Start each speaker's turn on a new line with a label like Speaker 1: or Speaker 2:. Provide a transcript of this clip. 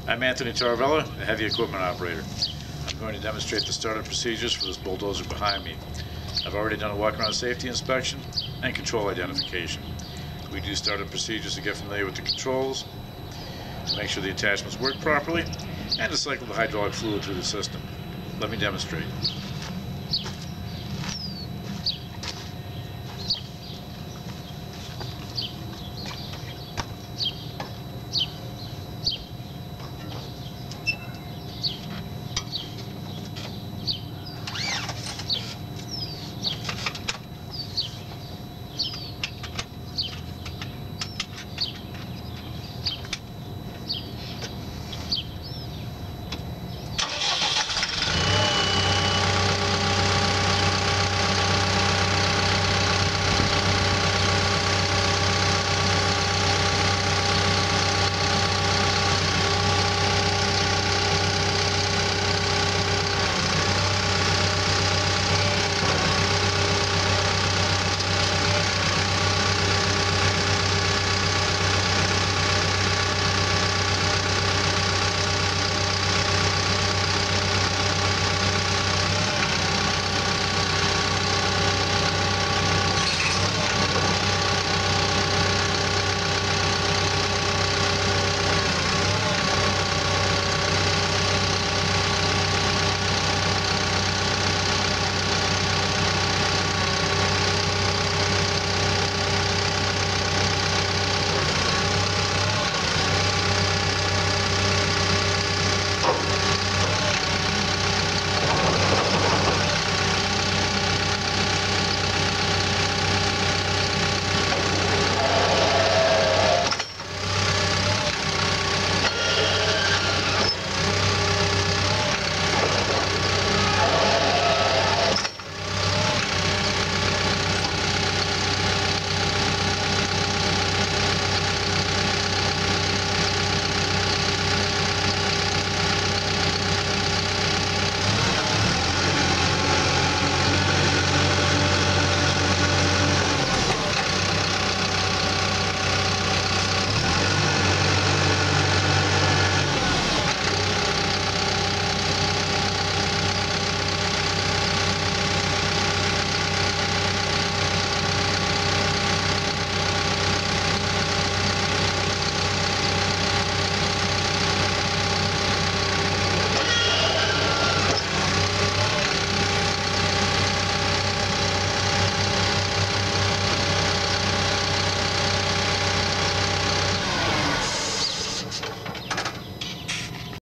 Speaker 1: I'm Anthony Taravella, a heavy equipment operator. I'm going to demonstrate the startup procedures for this bulldozer behind me. I've already done a walk-around safety inspection and control identification. We do startup procedures to get familiar with the controls, to make sure the attachments work properly, and to cycle the hydraulic fluid through the system. Let me demonstrate.